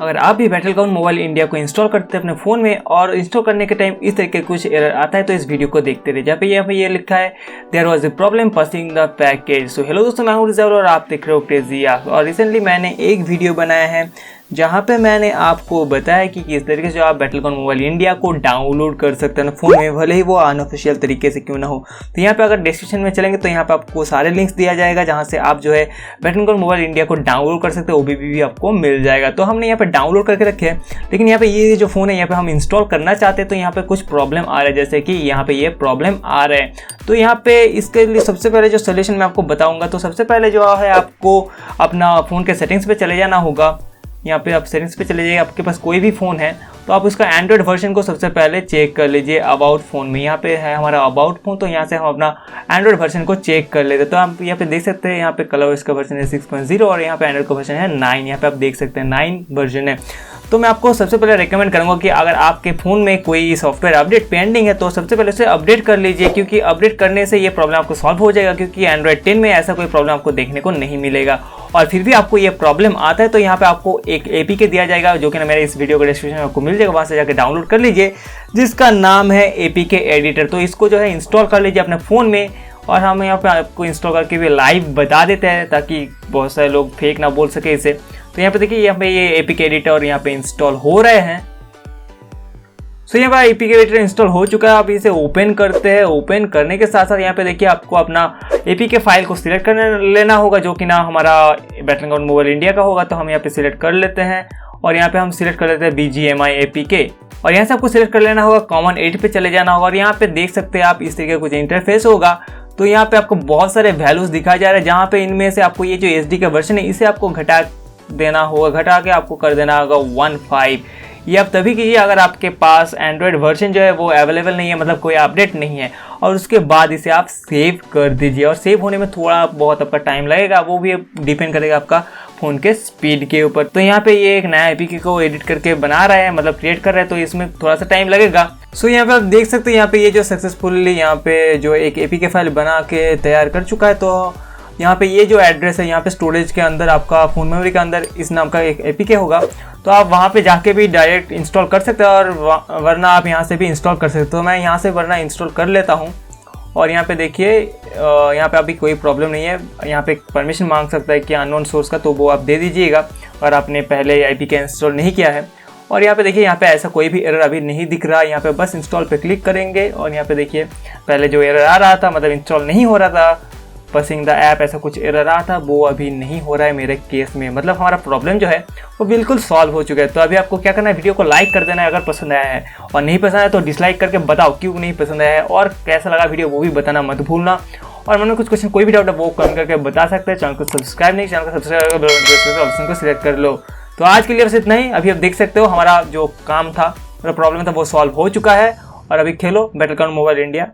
अगर आप भी बैटलग्राउंड मोबाइल इंडिया को इंस्टॉल करते हैं अपने फ़ोन में और इंस्टॉल करने के टाइम इस तरीके कुछ एरर आता है तो इस वीडियो को देखते रहिए। यहाँ पे ये लिखा है there was a problem passing the package. So hello दोस्तों, मैं हूं रिजर्व और आप देख रहे हो क्रेजिया। और रिसेंटली मैंने एक वीडियो बनाया है जहाँ पे मैंने आपको बताया कि किस तरीके से आप बैटलग्राउंड मोबाइल इंडिया को डाउनलोड कर सकते हैं फ़ोन में, भले ही वो अनऑफिशियल तरीके से क्यों ना हो। तो यहाँ पे अगर डिस्क्रिप्शन में चलेंगे तो यहाँ पे आपको सारे लिंक्स दिया जाएगा जहाँ से आप जो है बैटलग्राउंड मोबाइल इंडिया को डाउनलोड कर सकते हैं, OBB भी आपको मिल जाएगा। तो हमने यहाँ पे डाउनलोड करके रखे हैं, लेकिन यहाँ पे ये जो फ़ोन है यहाँ पे हम इंस्टॉल करना चाहते हैं तो यहाँ पे कुछ प्रॉब्लम आ रहा है, जैसे कि यहाँ पे ये प्रॉब्लम आ रहा है। तो यहाँ पे इसके लिए सबसे पहले जो सोल्यूशन मैं आपको बताऊँगा, तो सबसे पहले जो है आपको अपना फ़ोन के सेटिंग्स पे चले जाना होगा। यहाँ पे आप सेटिंग्स पे चले जाइए, आपके पास कोई भी फ़ोन है तो आप उसका एंड्रॉयड वर्जन को सबसे पहले चेक कर लीजिए। अबाउट फ़ोन में यहाँ पे है हमारा अबाउट फ़ोन, तो यहाँ से हम अपना एंड्रॉयड वर्जन को चेक कर लेते हैं। तो आप यहाँ पे देख सकते हैं, यहाँ पे कलर इसका वर्जन है 6.0 और यहाँ पे एंड्रॉयड का वर्जन है 9। यहाँ पे आप देख सकते हैं 9 वर्जन है। तो मैं आपको सबसे पहले रेकमेंड करूँगा कि अगर आपके फ़ोन में कोई सॉफ्टवेयर अपडेट पेंडिंग है तो सबसे पहले उसे अपडेट कर लीजिए, क्योंकि अपडेट करने से ये प्रॉब्लम आपको सॉल्व हो जाएगा। क्योंकि एंड्रॉयड 10 में ऐसा कोई प्रॉब्लम आपको देखने को नहीं मिलेगा। और फिर भी आपको ये प्रॉब्लम आता है तो यहाँ पे आपको एक APK दिया जाएगा, जो कि ना मेरे इस वीडियो के डिस्क्रिप्शन में आपको मिल जाएगा, वहाँ से जाकर डाउनलोड कर लीजिए, जिसका नाम है APK एडिटर। तो इसको जो है इंस्टॉल कर लीजिए अपने फ़ोन में, और हम यहाँ पे आपको इंस्टॉल करके भी लाइव बता देते हैं ताकि बहुत सारे लोग फेक ना बोल सके इसे। तो यहाँ पे देखिए, यहाँ पे ये APK एडिटर यहाँ पे इंस्टॉल हो रहे हैं। सो यहाँ पर APK एडिटर इंस्टॉल हो चुका है। आप इसे ओपन करते हैं। ओपन करने के साथ साथ यहाँ पे देखिए आपको अपना APK फाइल को सिलेक्ट कर लेना होगा, जो कि ना हमारा बैटलग्राउंड मोबाइल इंडिया का होगा। तो हम यहाँ पे सिलेक्ट कर लेते हैं और यहाँ पे हम सिलेक्ट कर लेते हैं BGMI APK, और यहाँ से आपको सिलेक्ट कर लेना होगा कॉमन 8 पे चले जाना होगा। और यहाँ पे देख सकते हैं आप इस तरीके का कुछ इंटरफेस होगा। तो यहाँ पे आपको बहुत सारे वैल्यूज़ दिखाए जा रहे हैं, जहाँ पे इनमें से आपको ये जो SD का वर्जन है इसे आपको घटा देना होगा, घटा के आपको कर देना होगा 15। ये आप तभी कीजिए अगर आपके पास एंड्रॉयड वर्जन जो है वो अवेलेबल नहीं है, मतलब कोई अपडेट नहीं है। और उसके बाद इसे आप सेव कर दीजिए, और सेव होने में थोड़ा बहुत आपका टाइम लगेगा, वो भी डिपेंड करेगा आपका फ़ोन के स्पीड के ऊपर। तो यहाँ पे ये एक नया APK को एडिट करके बना रहा है, मतलब क्रिएट कर रहा है, तो इसमें थोड़ा सा टाइम लगेगा। सो यहाँ पे आप देख सकते हैं, यहाँ पे ये जो सक्सेसफुली यहाँ पे जो एक APK फाइल बना के तैयार कर चुका है। तो यहाँ पे ये जो एड्रेस है, यहाँ पे स्टोरेज के अंदर आपका फ़ोन मेमोरी के अंदर इस नाम का एक APK होगा। तो आप वहाँ पे जाके भी डायरेक्ट इंस्टॉल कर सकते हैं, और वरना आप यहाँ से भी इंस्टॉल कर सकते हो। तो मैं यहाँ से वरना इंस्टॉल कर लेता हूँ। और यहाँ पे देखिए, यहाँ पे अभी कोई प्रॉब्लम नहीं है। यहाँ पे परमिशन मांग सकता है कि अननोन सोर्स का, तो वो आप दे दीजिएगा और आपने पहले APK इंस्टॉल नहीं किया है। और यहाँ पे देखिए, यहाँ पे ऐसा कोई भी एरर अभी नहीं दिख रहा। यहाँ पे बस इंस्टॉल पे क्लिक करेंगे और यहाँ पे देखिए पहले जो एरर आ रहा था, मतलब इंस्टॉल नहीं हो रहा था, पासिंग द ऐप ऐसा कुछ एरर आ था, वो अभी नहीं हो रहा है मेरे केस में। मतलब हमारा प्रॉब्लम जो है वो बिल्कुल सॉल्व हो चुका है। तो अभी आपको क्या करना है, वीडियो को लाइक कर देना है अगर पसंद आया है, और नहीं पसंद आया तो डिसलाइक करके बताओ क्यों नहीं पसंद आया है, और कैसा लगा वीडियो वो भी बताना मत भूलना। और मैंने कुछ क्वेश्चन कोई भी डाउट है वो कमेंट करके बता सकते हैं। चैनल को सब्सक्राइब नहीं, चैनल को सब्सक्राइब करके ऑप्शन को सिलेक्ट कर लो। तो आज के लिए बस इतना ही। अभी आप देख सकते हो हमारा जो काम था, मतलब प्रॉब्लम था, वो सॉल्व हो चुका है। और अभी खेलो बैटलग्राउंड मोबाइल इंडिया।